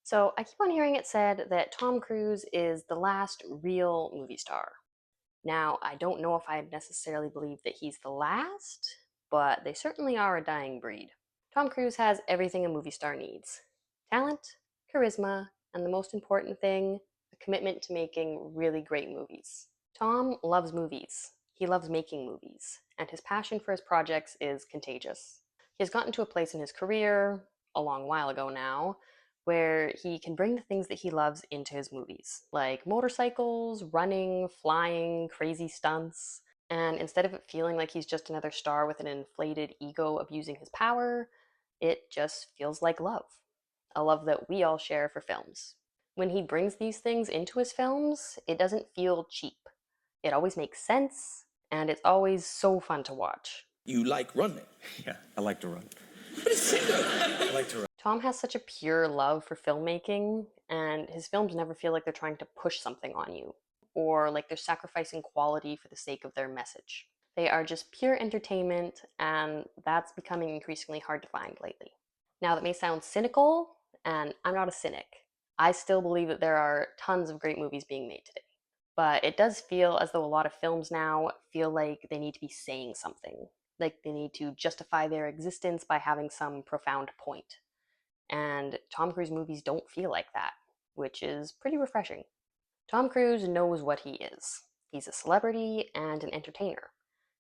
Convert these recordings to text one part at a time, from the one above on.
So I keep on hearing it said that Tom Cruise is the last real movie star. Now, I don't know if I necessarily believe that he's the last, but they certainly are a dying breed. Tom Cruise has everything a movie star needs: talent, charisma, and the most important thing, a commitment to making really great movies. Tom loves movies. He loves making movies, and his passion for his projects is contagious. He has gotten to a place in his career, a long while ago now, where he can bring the things that he loves into his movies, like motorcycles, running, flying, crazy stunts. And instead of it feeling like he's just another star with an inflated ego abusing his power, it just feels like love. A love that we all share for films. When he brings these things into his films, it doesn't feel cheap. It always makes sense, and it's always so fun to watch. You like running. Yeah, I like to run. I like to run. Tom has such a pure love for filmmaking, and his films never feel like they're trying to push something on you, or like they're sacrificing quality for the sake of their message. They are just pure entertainment, and that's becoming increasingly hard to find lately. Now, that may sound cynical, and I'm not a cynic. I still believe that there are tons of great movies being made today. But it does feel as though a lot of films now feel like they need to be saying something, like they need to justify their existence by having some profound point. And Tom Cruise movies don't feel like that, which is pretty refreshing. Tom Cruise knows what he is. He's a celebrity and an entertainer,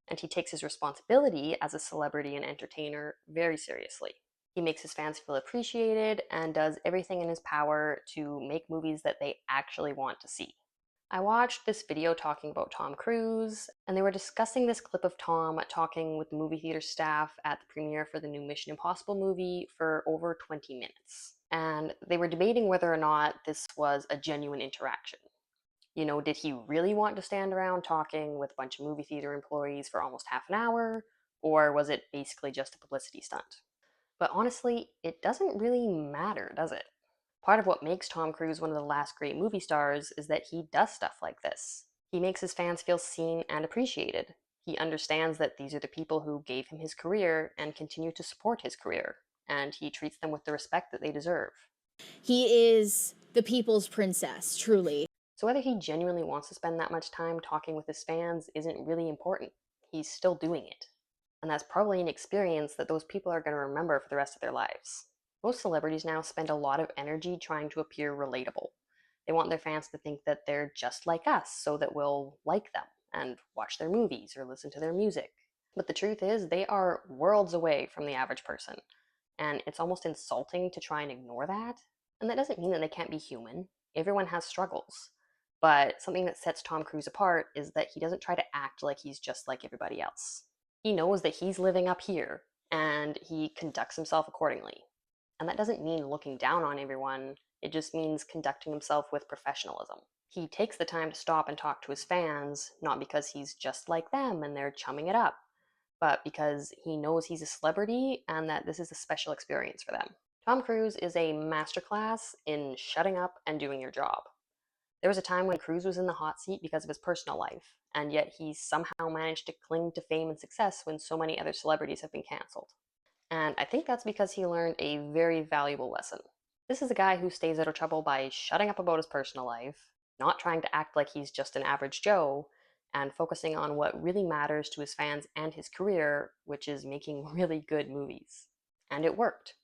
and he takes his responsibility as a celebrity and entertainer very seriously. He makes his fans feel appreciated and does everything in his power to make movies that they actually want to see. I watched this video talking about Tom Cruise, and they were discussing this clip of Tom talking with the movie theater staff at the premiere for the new Mission Impossible movie for over 20 minutes. And they were debating whether or not this was a genuine interaction. You know, did he really want to stand around talking with a bunch of movie theater employees for almost half an hour, or was it basically just a publicity stunt? But honestly, it doesn't really matter, does it? Part of what makes Tom Cruise one of the last great movie stars is that he does stuff like this. He makes his fans feel seen and appreciated. He understands that these are the people who gave him his career and continue to support his career, and he treats them with the respect that they deserve. He is the people's princess, truly. So whether he genuinely wants to spend that much time talking with his fans isn't really important. He's still doing it. And that's probably an experience that those people are going to remember for the rest of their lives. Most celebrities now spend a lot of energy trying to appear relatable. They want their fans to think that they're just like us so that we'll like them and watch their movies or listen to their music. But the truth is, they are worlds away from the average person. And it's almost insulting to try and ignore that. And that doesn't mean that they can't be human. Everyone has struggles. But something that sets Tom Cruise apart is that he doesn't try to act like he's just like everybody else. He knows that he's living up here, and he conducts himself accordingly. And that doesn't mean looking down on everyone, it just means conducting himself with professionalism. He takes the time to stop and talk to his fans, not because he's just like them and they're chumming it up, but because he knows he's a celebrity and that this is a special experience for them. Tom Cruise is a masterclass in shutting up and doing your job. There was a time when Cruise was in the hot seat because of his personal life, and yet he somehow managed to cling to fame and success when so many other celebrities have been cancelled. And I think that's because he learned a very valuable lesson. This is a guy who stays out of trouble by shutting up about his personal life, not trying to act like he's just an average Joe, and focusing on what really matters to his fans and his career, which is making really good movies. And it worked.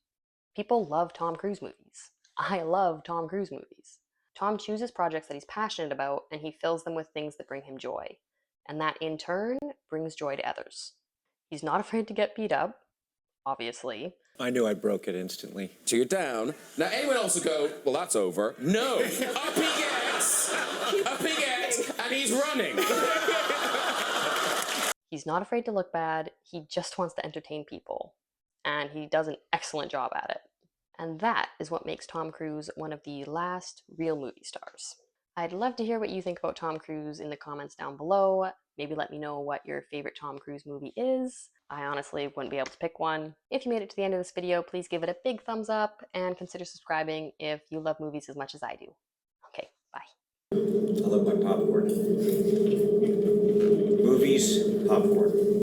People love Tom Cruise movies. I love Tom Cruise movies. Tom chooses projects that he's passionate about, and he fills them with things that bring him joy. And that, in turn, brings joy to others. He's not afraid to get beat up, obviously. I knew I broke it instantly. So you're down. Now anyone else will go, well, that's over. No. Up he gets, and he's running. He's not afraid to look bad. He just wants to entertain people. And he does an excellent job at it. And that is what makes Tom Cruise one of the last real movie stars. I'd love to hear what you think about Tom Cruise in the comments down below. Maybe let me know what your favorite Tom Cruise movie is. I honestly wouldn't be able to pick one. If you made it to the end of this video, please give it a big thumbs up and consider subscribing if you love movies as much as I do. Okay, bye. I love my popcorn. Movies, popcorn.